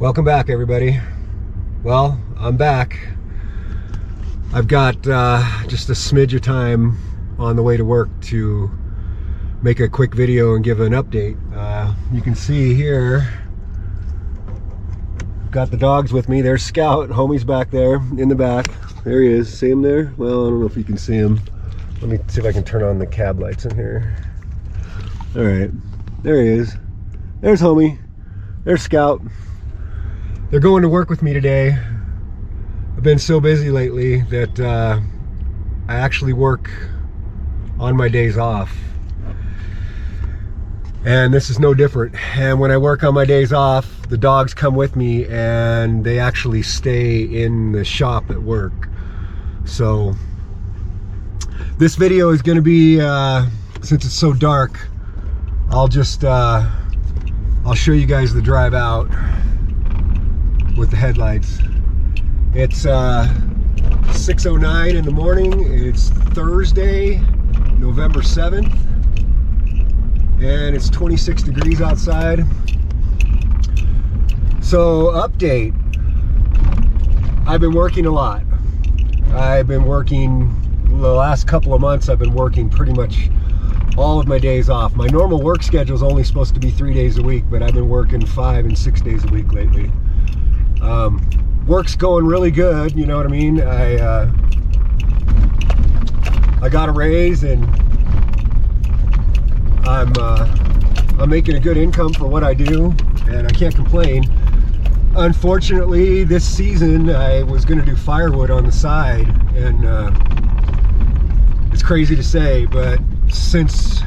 Welcome back, everybody. Well, I'm back. I've got just a smidge of time on the way to work to make a quick video and give an update. You can see here, got the dogs with me. There's Scout, homie's back there in the back. There he is. See him there? Well, I don't know if you can see him. Let me see if I can turn on the cab lights in here. All right, there he is. There's homie. There's Scout. They're going to work with me today. I've been so busy lately that I actually work on my days off. And this is no different. And when I work on my days off, the dogs come with me and they actually stay in the shop at work. So this video is going to be, since it's so dark, I'll just, I'll show you guys the drive out with the headlights. It's 6:09 in the morning. It's Thursday, November 7th, and it's 26 degrees outside. So, update. I've been working a lot. I've been working, the last couple of months I've been working pretty much all of my days off. My normal work schedule is only supposed to be 3 days a week, but I've been working 5 and 6 days a week lately. Work's going really good, you know what I mean? I got a raise and I'm making a good income for what I do, and I can't complain. Unfortunately, this season I was going to do firewood on the side, and it's crazy to say, but since,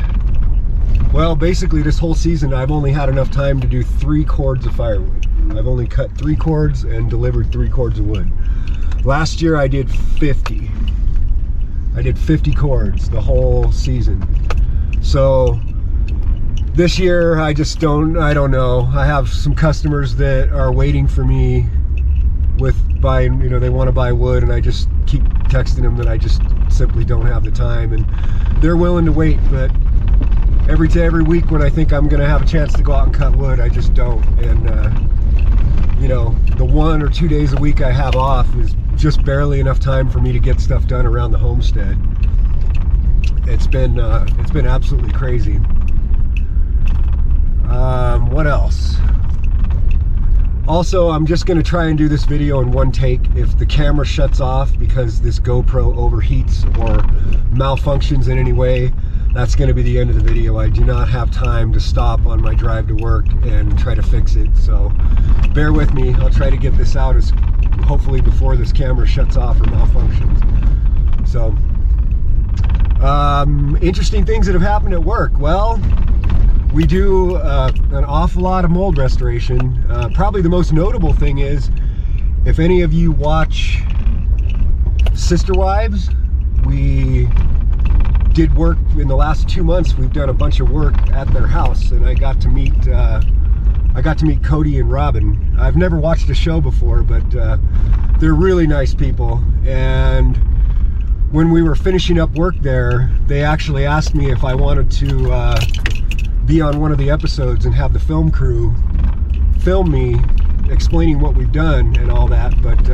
well, basically this whole season I've only had enough time to do 3 cords of firewood. I've only cut 3 cords and delivered 3 cords of wood. Last year I did 50. I did 50 cords the whole season. So this year I just don't know. I have some customers that are waiting for me with buying, you know, they want to buy wood, and I just keep texting them that I just simply don't have the time, and they're willing to wait, but every week when I think I'm gonna have a chance to go out and cut wood, I just don't. And you know, the 1 or 2 days a week I have off is just barely enough time for me to get stuff done around the homestead. It's been absolutely crazy. What else? Also, I'm just going to try and do this video in one take. If the camera shuts off because this GoPro overheats or malfunctions in any way, that's going to be the end of the video. I do not have time to stop on my drive to work and try to fix it. So bear with me. I'll try to get this out as hopefully before this camera shuts off or malfunctions. So interesting things that have happened at work. Well, we do an awful lot of mold restoration. Probably the most notable thing is, if any of you watch Sister Wives, we did work in the last 2 months. We've done a bunch of work at their house, and I got to meet Cody and Robin. I've never watched the show before, but they're really nice people. And when we were finishing up work there, they actually asked me if I wanted to be on one of the episodes and have the film crew film me explaining what we've done and all that, but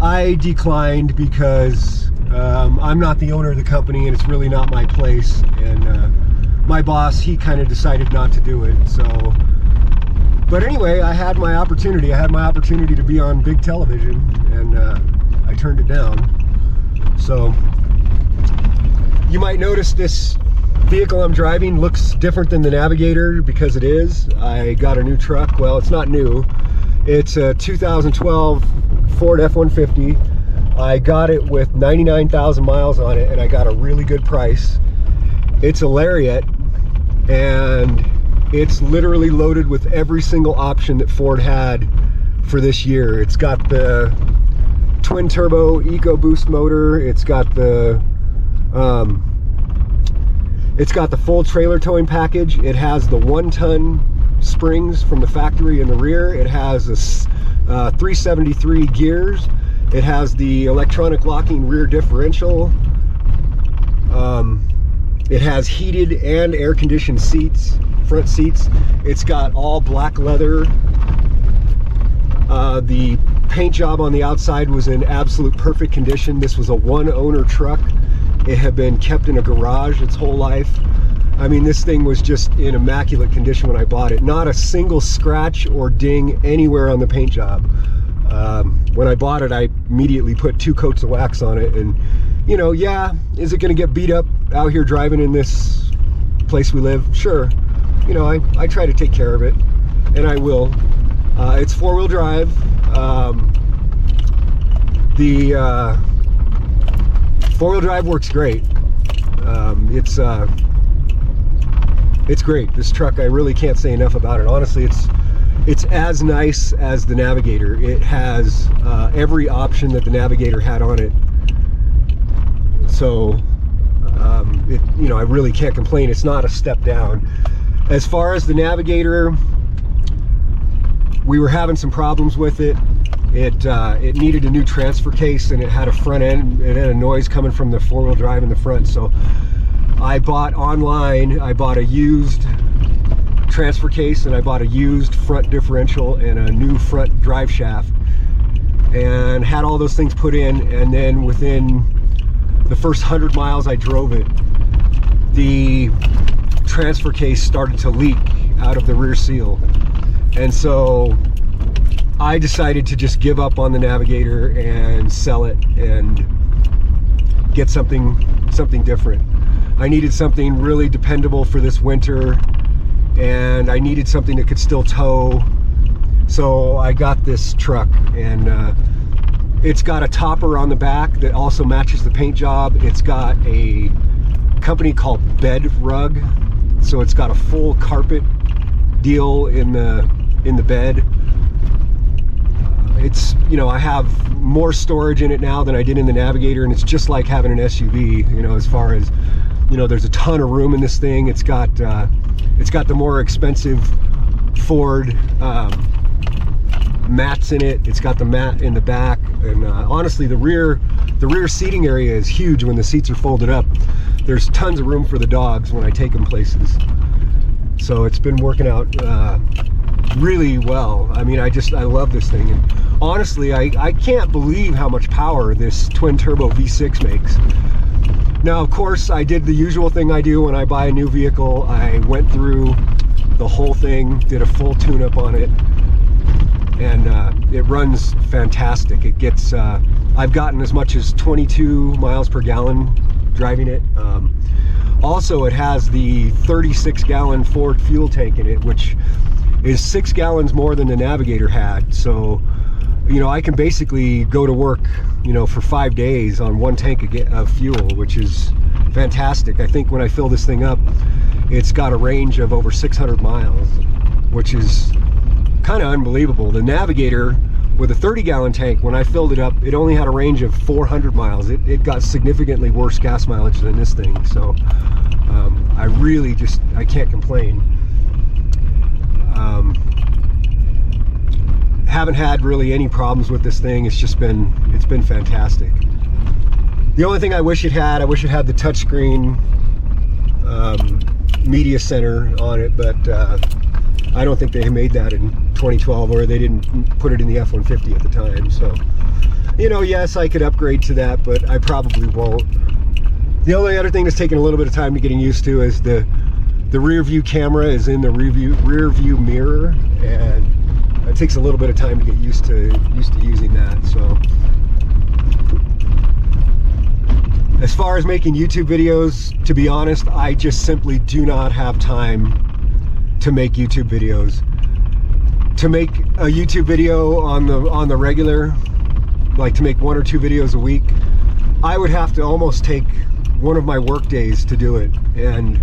I declined because I'm not the owner of the company, and it's really not my place, and my boss, he kind of decided not to do it. So, but anyway, I had my opportunity. I had my opportunity to be on big television, and I turned it down. So you might notice this vehicle I'm driving looks different than the Navigator, because it is. I got a new truck. Well, it's not new. It's a 2012 Ford F-150. I got it with 99,000 miles on it, and I got a really good price. It's a Lariat, and it's literally loaded with every single option that Ford had for this year. It's got the twin turbo EcoBoost motor. It's got the full trailer towing package. It has the 1-ton springs from the factory in the rear. It has a 373 gears. It has the electronic locking rear differential. It has heated and air-conditioned seats, front seats. It's got all black leather The paint job on the outside was in absolute perfect condition. This was a one-owner truck. It had been kept in a garage its whole life. I mean, this thing was just in immaculate condition when I bought it. Not a single scratch or ding anywhere on the paint job. When I bought it, I immediately put 2 coats of wax on it. And, you know, yeah, is it going to get beat up out here driving in this place we live? Sure. You know, I try to take care of it, and I will. It's 4-wheel drive. The 4-wheel drive works great. It's great. This truck, I really can't say enough about it. Honestly, it's as nice as the Navigator. It has every option that the Navigator had on it. So, you know, I really can't complain. It's not a step down. As far as the Navigator, we were having some problems with it. It needed a new transfer case, and it had a front end. It had a noise coming from the 4-wheel drive in the front. So I bought online, I bought a used transfer case, and I bought a used front differential and a new front drive shaft, and had all those things put in. And then within the first 100 miles I drove it, the transfer case started to leak out of the rear seal. And so I decided to just give up on the Navigator and sell it and get something different. I needed something really dependable for this winter, and I needed something that could still tow. So I got this truck, and it's got a topper on the back that also matches the paint job. It's got a company called Bed Rug, so it's got a full carpet deal in the bed. It's, you know, I have more storage in it now than I did in the Navigator, and it's just like having an SUV, you know, as far as, you know, there's a ton of room in this thing. It's got the more expensive Ford mats in it. It's got the mat in the back, and honestly, the rear seating area is huge when the seats are folded up. There's tons of room for the dogs when I take them places. So it's been working out really well. I mean, I love this thing, and honestly, I can't believe how much power this twin turbo V6 makes. Now, of course, I did the usual thing I do when I buy a new vehicle. I went through the whole thing, did a full tune-up on it, and it runs fantastic. It gets, I've gotten as much as 22 miles per gallon driving it. Also, it has the 36-gallon Ford fuel tank in it, which is 6 gallons more than the Navigator had. So, you know, I can basically go to work, you know, for 5 days on 1 tank of fuel, which is fantastic. I think when I fill this thing up, it's got a range of over 600 miles, which is kind of unbelievable. The Navigator with a 30-gallon tank, when I filled it up, it only had a range of 400 miles. It got significantly worse gas mileage than this thing. So I really I can't complain. Haven't had really any problems with this thing. It's been fantastic. The only thing I wish it had the touchscreen media center on it, but I don't think they made that in 2012, or they didn't put it in the F-150 at the time. So, you know, yes, I could upgrade to that, but I probably won't. The only other thing that's taken a little bit of time to getting used to is the rear view camera is in the rear view mirror, and it takes a little bit of time to get used to using that. So, as far as making YouTube videos, to be honest, I just simply do not have time to make YouTube videos. To make a YouTube video on the regular, like to make 1 or 2 videos a week, I would have to almost take one of my work days to do it. And,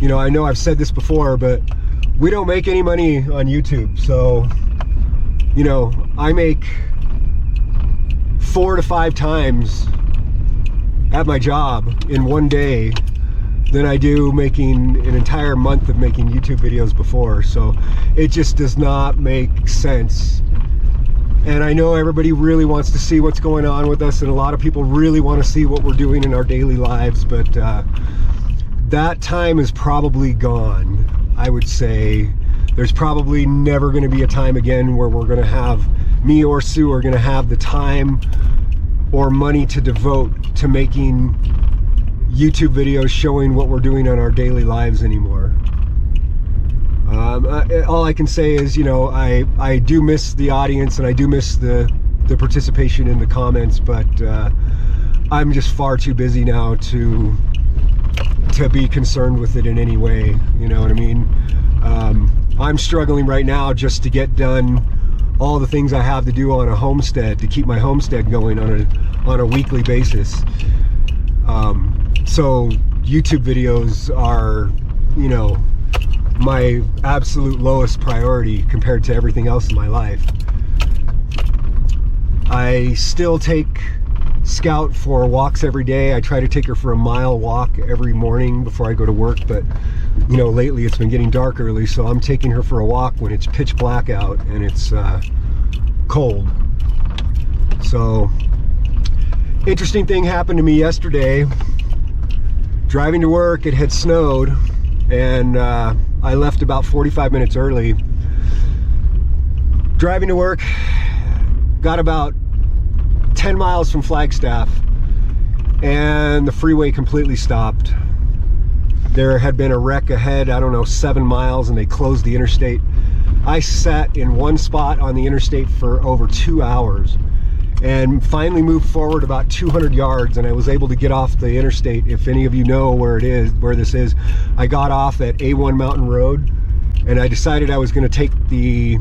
you know I've said this before, but we don't make any money on YouTube. So, you know, I make 4 to 5 times at my job in one day than I do making an entire month of making YouTube videos before. So it just does not make sense. And I know everybody really wants to see what's going on with us, and a lot of people really want to see what we're doing in our daily lives, but that time is probably gone. I would say there's probably never going to be a time again where we're going to have, me or Sue are going to have the time or money to devote to making YouTube videos showing what we're doing on our daily lives anymore. All I can say is, you know, I do miss the audience, and I do miss the participation in the comments, but I'm just far too busy now to be concerned with it in any way. You know what I mean? I'm struggling right now just to get done all the things I have to do on a homestead, to keep my homestead going on a weekly basis. So YouTube videos are, you know, my absolute lowest priority compared to everything else in my life. I still take Scout for walks every day. I try to take her for a mile walk every morning before I go to work, but you know, lately it's been getting dark early, so I'm taking her for a walk when it's pitch black out and it's cold. So, interesting thing happened to me yesterday. Driving to work, it had snowed, and I left about 45 minutes early. Driving to work, got about 10 miles from Flagstaff, and the freeway completely stopped. There had been a wreck ahead, I don't know, 7 miles, and they closed the interstate. I sat in one spot on the interstate for over 2 hours and finally moved forward about 200 yards, and I was able to get off the interstate. If any of you know where it is, where this is, I got off at A1 Mountain Road, and I decided I was going to take the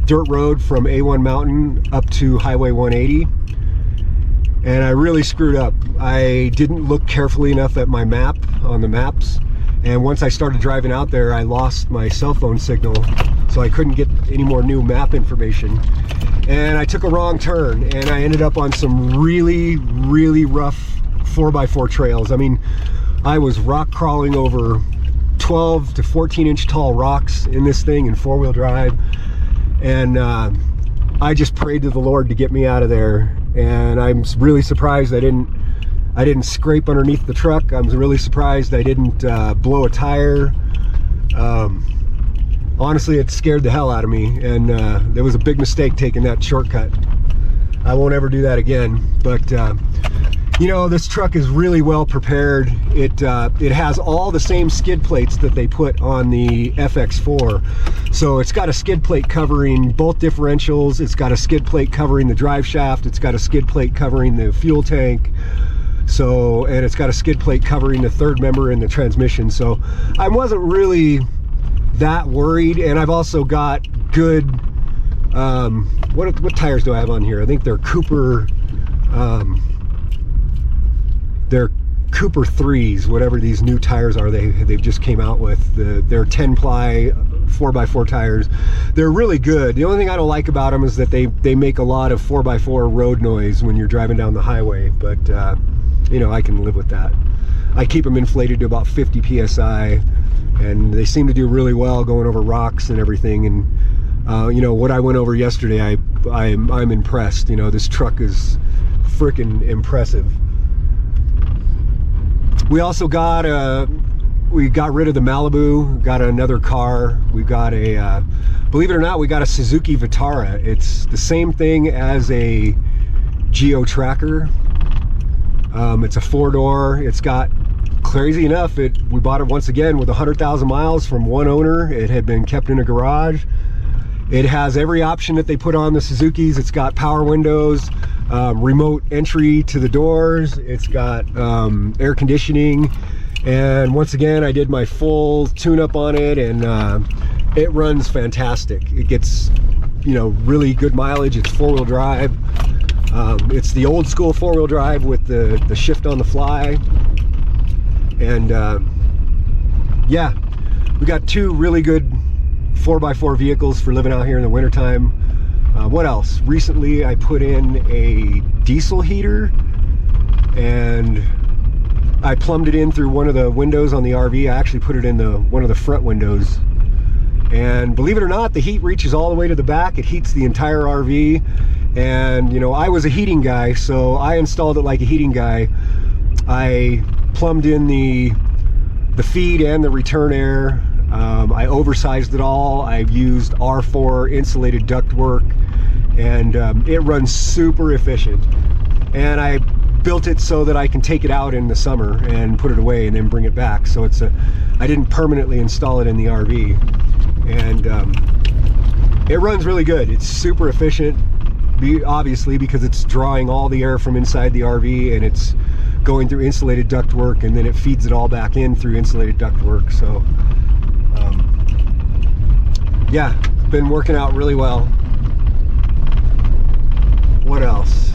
dirt road from A1 Mountain up to Highway 180, and I really screwed up. I didn't look carefully enough at my map on the maps, and once I started driving out there, I lost my cell phone signal, so I couldn't get any more new map information. And I took a wrong turn, and I ended up on some really, really rough 4x4 trails. I mean, I was rock crawling over 12 to 14 inch tall rocks in this thing in 4-wheel drive. And I just prayed to the Lord to get me out of there. And I'm really surprised I didn't scrape underneath the truck. I'm really surprised I didn't blow a tire. Honestly, it scared the hell out of me, and there was a big mistake taking that shortcut. I won't ever do that again. But you know, this truck is really well prepared. It has all the same skid plates that they put on the FX4. So it's got a skid plate covering both differentials. It's got a skid plate covering the drive shaft. It's got a skid plate covering the fuel tank. So, and it's got a skid plate covering the third member in the transmission. So I wasn't really that worried, and I've also got good what tires do I have on here? I think they're Cooper 3s, whatever these new tires are they've just came out with. They're 10-ply 4x4 tires. They're really good. The only thing I don't like about them is that they make a lot of 4x4 road noise when you're driving down the highway, but you know, I can live with that. I keep them inflated to about 50 psi, and they seem to do really well going over rocks and everything. And you know, what I went over yesterday, I'm impressed. You know, this truck is freaking impressive. We also got we got rid of the Malibu, got another car. We got a believe it or not, we got a Suzuki Vitara. It's the same thing as a Geo Tracker. It's a 4-door. It's got, crazy enough, we bought it once again with 100,000 miles from one owner. It had been kept in a garage. It has every option that they put on the Suzukis. It's got power windows, remote entry to the doors. It's got air conditioning. And once again, I did my full tune-up on it, and it runs fantastic. It gets, you know, really good mileage. It's 4-wheel drive. It's the old school 4-wheel drive with the shift on the fly. And yeah, we got two really good 4x4 vehicles for living out here in the wintertime. What else? Recently I put in a diesel heater, and I plumbed it in through one of the windows on the RV. I actually put it in one of the front windows, and believe it or not, the heat reaches all the way to the back. It heats the entire RV. And you know, I was a heating guy, so I installed it like a heating guy. I plumbed in the feed and the return air. I oversized it all. I've used R4 insulated ductwork, and it runs super efficient. And I built it so that I can take it out in the summer and put it away and then bring it back. So I didn't permanently install it in the RV. And it runs really good. It's super efficient, obviously, because it's drawing all the air from inside the RV and it's going through insulated ductwork, and then it feeds it all back in through insulated ductwork. So yeah, it's been working out really well. What else?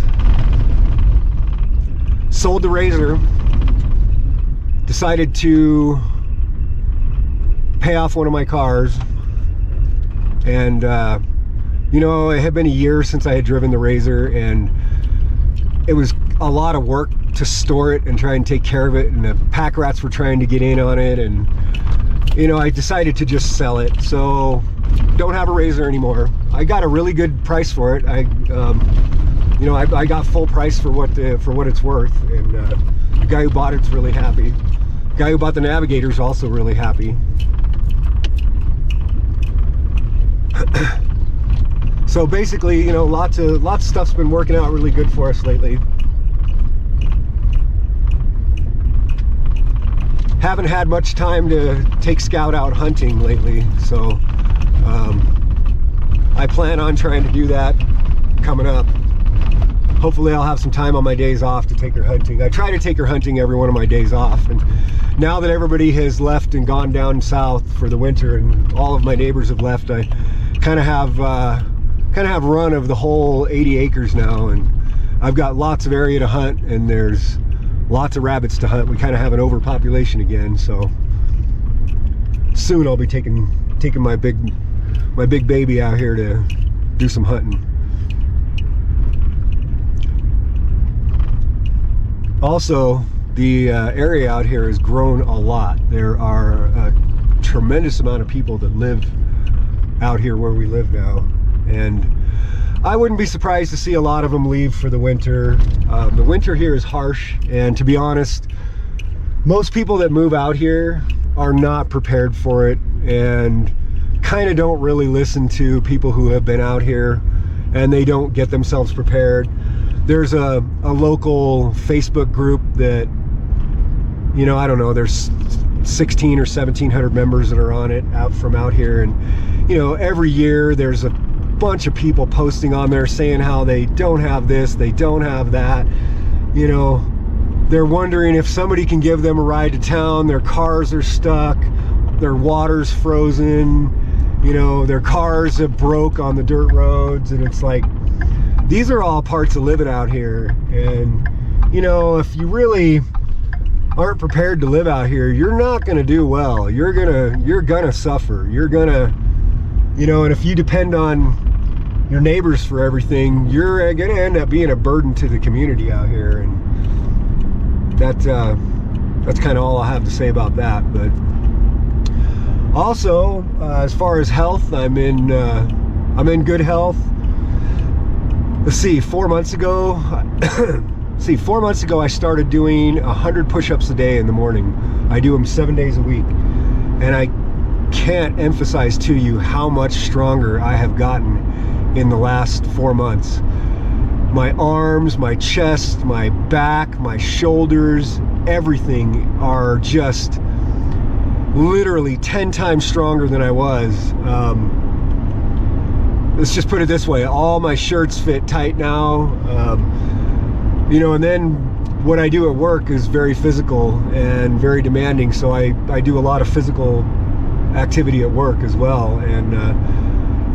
Sold the Razor. Decided to pay off one of my cars. And you know, it had been a year since I had driven the Razor, and it was a lot of work to store it and try and take care of it, and the pack rats were trying to get in on it, and you know, I decided to just sell it. So don't have a Razor anymore. I got a really good price for it. You know, I got full price for what it's worth, and the guy who bought it's really happy. The guy who bought the Navigator's also really happy. So basically, you know, lots of stuff's been working out really good for us lately. Haven't had much time to take Scout out hunting lately, so I plan on trying to do that coming up. Hopefully I'll have some time on my days off to take her hunting. I try to take her hunting every one of my days off, and now that everybody has left and gone down south for the winter and all of my neighbors have left, I kind of have run of the whole 80 acres now, and I've got lots of area to hunt, and there's lots of rabbits to hunt. We kind of have an overpopulation again, so soon I'll be taking my big baby out here to do some hunting. Also, the area out here has grown a lot. There are a tremendous amount of people that live out here where we live now, and I wouldn't be surprised to see a lot of them leave for the winter. The winter here is harsh, and to be honest, most people that move out here are not prepared for it and kind of don't really listen to people who have been out here, and they don't get themselves prepared. There's a local Facebook group that, you know, I don't know, there's 16 or 1700 members that are on it out here, and you know, every year there's a bunch of people posting on there saying how they don't have this, they don't have that. You know, they're wondering if somebody can give them a ride to town. Their cars are stuck, their water's frozen, you know, their cars have broke on the dirt roads, and it's like, these are all parts of living out here. And you know, if you really aren't prepared to live out here, you're not gonna do well. You're gonna suffer. You're gonna, you know, and if you depend on your Neighbors for everything, you're gonna end up being a burden to the community out here, and that's kind of all I have to say about that. But also, as far as health, I'm in good health. Let's see, 4 months ago, I started doing 100 push-ups a day in the morning. I do them 7 days a week, and I can't emphasize to you how much stronger I have gotten in the last 4 months. My arms, my chest, my back, my shoulders, everything are just literally 10 times stronger than I was. Let's just put it this way, all my shirts fit tight now. You know, and then what I do at work is very physical and very demanding, so I do a lot of physical activity at work as well. And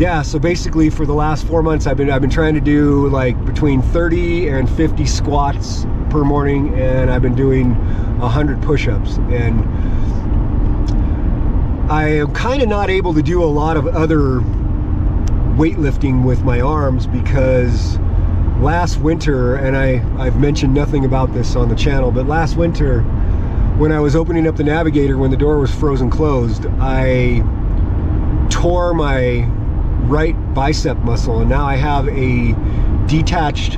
yeah, so basically for the last 4 months I've been trying to do like between 30 and 50 squats per morning, and I've been doing 100 push-ups. And I am kind of not able to do a lot of other weightlifting with my arms, because last winter, and I've mentioned nothing about this on the channel, but last winter when I was opening up the Navigator when the door was frozen closed, I tore my right bicep muscle, and now I have a detached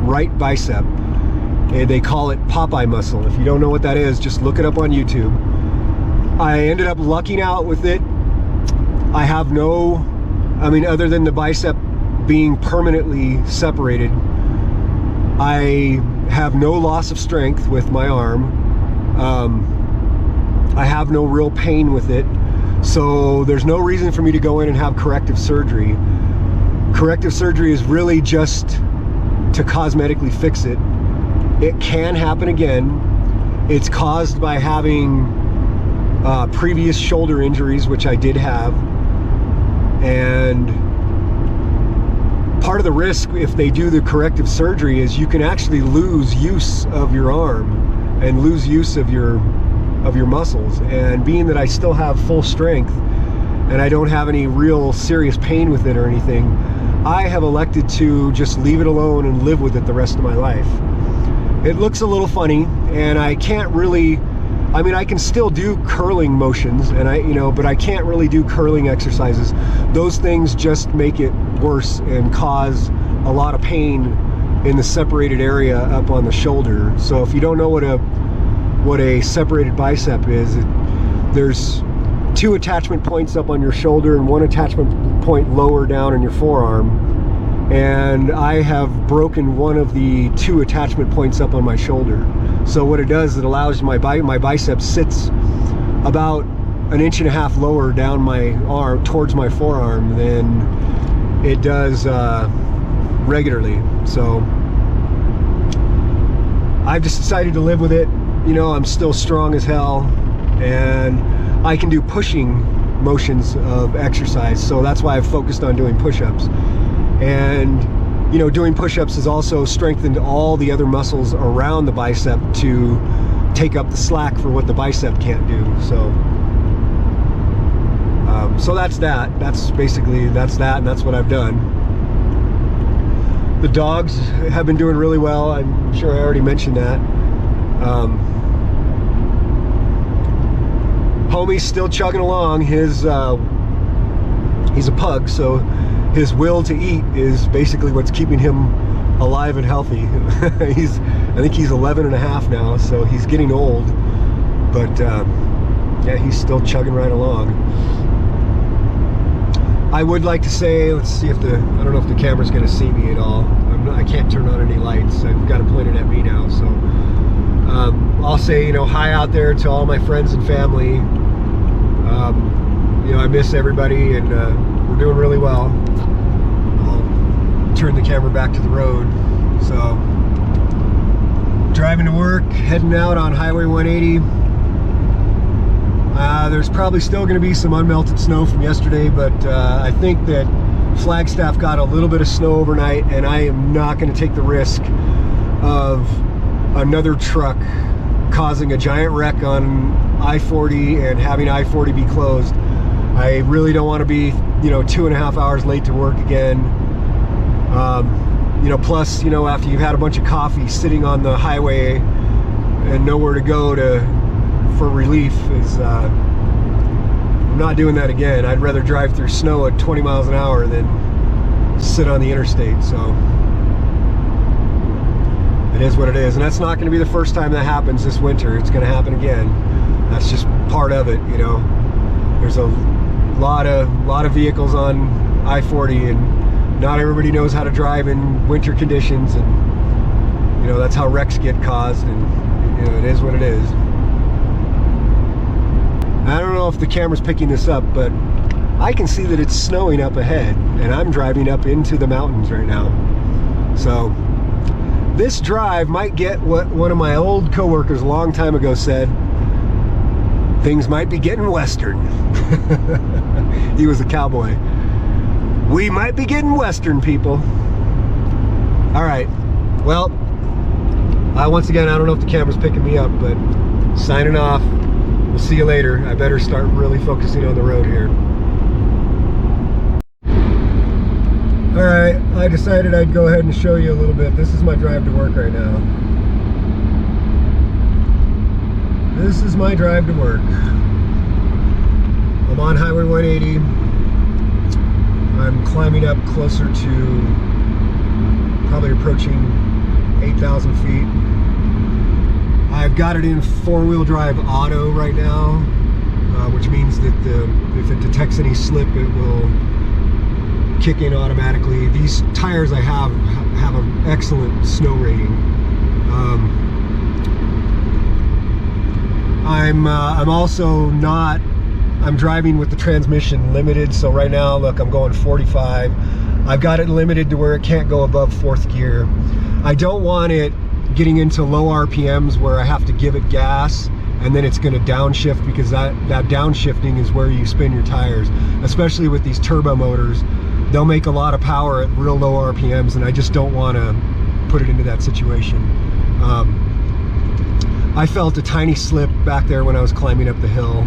right bicep, and they call it Popeye muscle. If you don't know what that is, just look it up on YouTube. I ended up lucking out with it. I have other than the bicep being permanently separated, I have no loss of strength with my arm. I have no real pain with it. So there's no reason for me to go in and have corrective surgery. Corrective surgery is really just to cosmetically fix it. It can happen again. It's caused by having previous shoulder injuries, which I did have. And part of the risk if they do the corrective surgery is you can actually lose use of your arm and lose use of your muscles. And being that I still have full strength and I don't have any real serious pain with it or anything, I have elected to just leave it alone and live with it the rest of my life. It looks a little funny, and I can't really, I can still do curling motions, and but I can't really do curling exercises. Those things just make it worse and cause a lot of pain in the separated area up on the shoulder. So if you don't know what a separated bicep is, there's 2 attachment points up on your shoulder and 1 attachment point lower down in your forearm. And I have broken one of the 2 attachment points up on my shoulder. So what it does, it allows my bicep sits about 1.5 inches lower down my arm towards my forearm than it does regularly. So I've just decided to live with it. I'm still strong as hell, and I can do pushing motions of exercise. So that's why I've focused on doing push-ups. And doing push-ups has also strengthened all the other muscles around the bicep to take up the slack for what the bicep can't do. So that's that. That's that, and that's what I've done. The dogs have been doing really well. I'm sure I already mentioned that. Homie's still chugging along. He's a pug, so his will to eat is basically what's keeping him alive and healthy. I think he's 11 and a half now, so he's getting old, but yeah, he's still chugging right along. I would like to say, let's see if I don't know if the camera's going to see me at all. I can't turn on any lights. I've got it pointed at me now, so I'll say, hi out there to all my friends and family. I miss everybody, and we're doing really well. I'll turn the camera back to the road. So, driving to work, heading out on Highway 180. There's probably still going to be some unmelted snow from yesterday, but I think that Flagstaff got a little bit of snow overnight, and I am not going to take the risk of another truck causing a giant wreck on I-40 and having I-40 be closed. I really don't want to be, 2.5 hours late to work again. Plus, after you've had a bunch of coffee sitting on the highway and nowhere to go for relief is, I'm not doing that again. I'd rather drive through snow at 20 miles an hour than sit on the interstate. So it is what it is, and that's not going to be the first time that happens this winter. It's going to happen again. That's just part of it. There's a lot of vehicles on I-40, and not everybody knows how to drive in winter conditions, and that's how wrecks get caused, and it is what it is. I don't know if the camera's picking this up, but I can see that it's snowing up ahead, and I'm driving up into the mountains right now. So this drive might get what one of my old coworkers a long time ago said: things might be getting western. He was a cowboy. We might be getting western, people. All right, well, once again, I don't know if the camera's picking me up, but signing off. We'll see you later. I better start really focusing on the road here. All right, I decided I'd go ahead and show you a little bit. This is my drive to work right now. This is my drive to work. I'm on Highway 180. I'm climbing up closer to probably approaching 8,000 feet. I've got it in 4-wheel drive auto right now. which means that if it detects any slip, it will kick in automatically. These tires I have an excellent snow rating. I'm also not, I'm driving with the transmission limited, so right now, look, I'm going 45. I've got it limited to where it can't go above 4th gear. I don't want it getting into low RPMs where I have to give it gas and then it's going to downshift, because that downshifting is where you spin your tires, especially with these turbo motors. They'll make a lot of power at real low RPMs, and I just don't want to put it into that situation. I felt a tiny slip back there when I was climbing up the hill.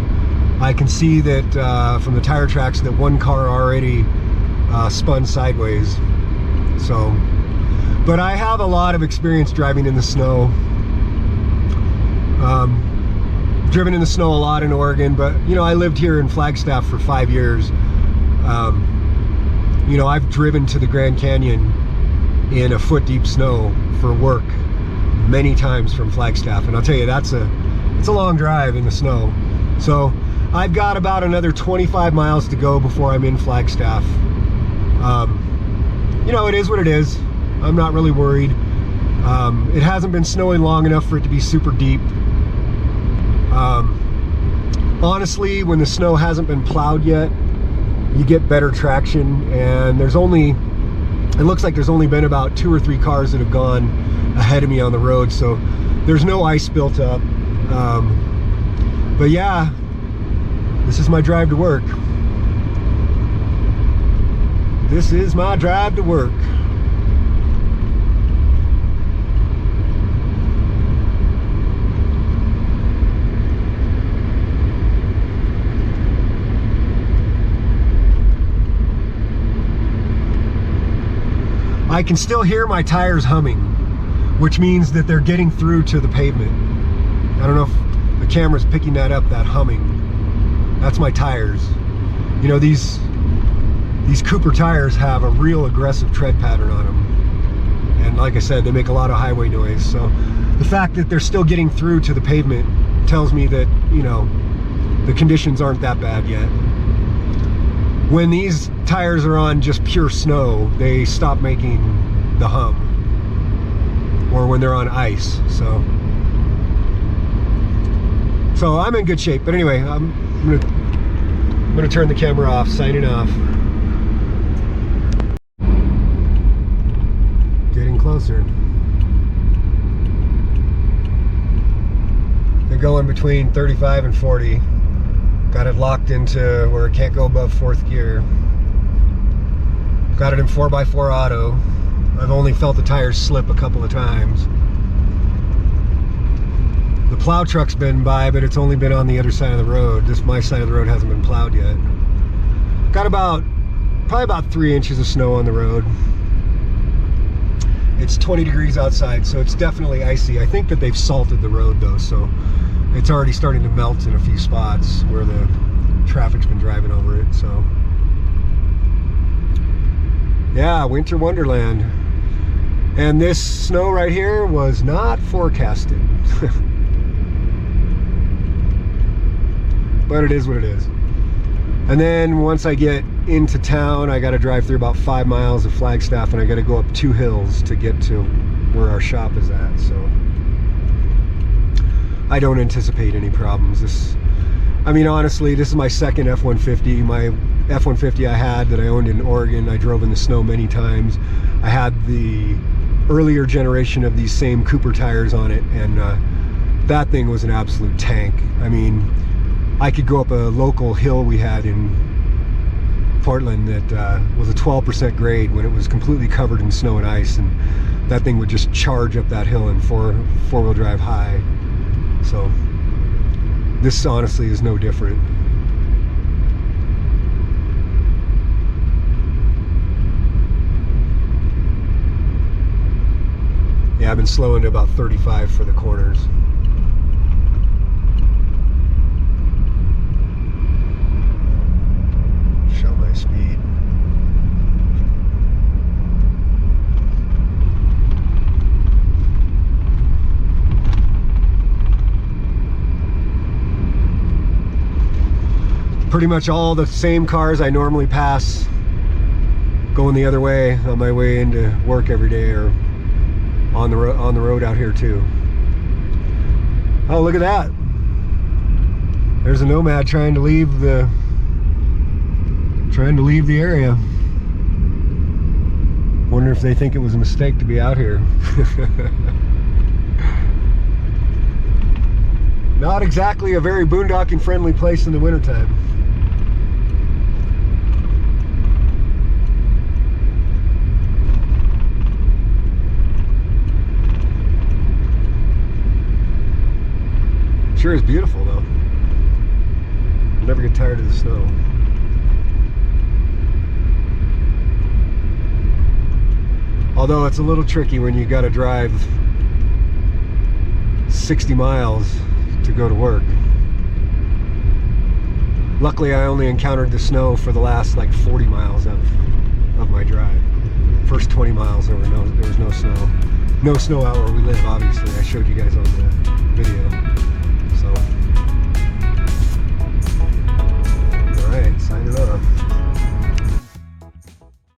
I can see that from the tire tracks that one car already spun sideways. So, but I have a lot of experience driving in the snow. Driven in the snow a lot in Oregon, but you know, I lived here in Flagstaff for 5 years. You know, I've driven to the Grand Canyon in a foot deep snow for work many times from Flagstaff, and I'll tell you, it's a long drive in the snow. So I've got about another 25 miles to go before I'm in Flagstaff. You know, it is what it is. I'm not really worried. It hasn't been snowing long enough for it to be super deep. Honestly, when the snow hasn't been plowed yet, you get better traction, and it looks like there's only been about 2 or 3 cars that have gone ahead of me on the road, so there's no ice built up. But yeah, this is my drive to work. This is my drive to work. I can still hear my tires humming, which means that they're getting through to the pavement. I don't know if the camera's picking that up, that humming. That's my tires. You know, these Cooper tires have a real aggressive tread pattern on them. And like I said, they make a lot of highway noise. So the fact that they're still getting through to the pavement tells me that, you know, the conditions aren't that bad yet. When these tires are on just pure snow, they stop making the hum, or when they're on ice. So I'm in good shape. But anyway, I'm gonna turn the camera off. Signing off. Getting closer. They're going between 35 and 40. Got it locked into where it can't go above 4th gear. Got it in 4x4 auto. I've only felt the tires slip a couple of times. The plow truck's been by, but it's only been on the other side of the road. My side of the road hasn't been plowed yet. Got probably about 3 inches of snow on the road. It's 20 degrees outside, so it's definitely icy. I think that they've salted the road though, so it's already starting to melt in a few spots where the traffic's been driving over it. So yeah, winter wonderland. And this snow right here was not forecasted. But it is what it is. And then once I get into town, I got to drive through about 5 miles of Flagstaff, and I got to go up 2 hills to get to where our shop is at. So I don't anticipate any problems. I mean, honestly, this is my second F-150. My F-150 I had that I owned in Oregon, I drove in the snow many times. I had the earlier generation of these same Cooper tires on it, and that thing was an absolute tank. I mean, I could go up a local hill we had in Portland that was a 12% grade when it was completely covered in snow and ice, and that thing would just charge up that hill in four-wheel drive high. So this honestly is no different. Yeah, I've been slowing to about 35 for the corners. Show my speed. pretty much all the same cars I normally pass going the other way on my way into work every day are on the road out here too. Oh, look at that. There's a Nomad trying to leave the area. Wonder if they think it was a mistake to be out here. Not exactly a very boondocking friendly place in the wintertime. Sure is beautiful though. Never get tired of the snow. Although it's a little tricky when you got to drive 60 miles to go to work. Luckily, I only encountered the snow for the last like 40 miles of my drive. First 20 miles there was no snow. No snow out where we live, obviously. I showed you guys on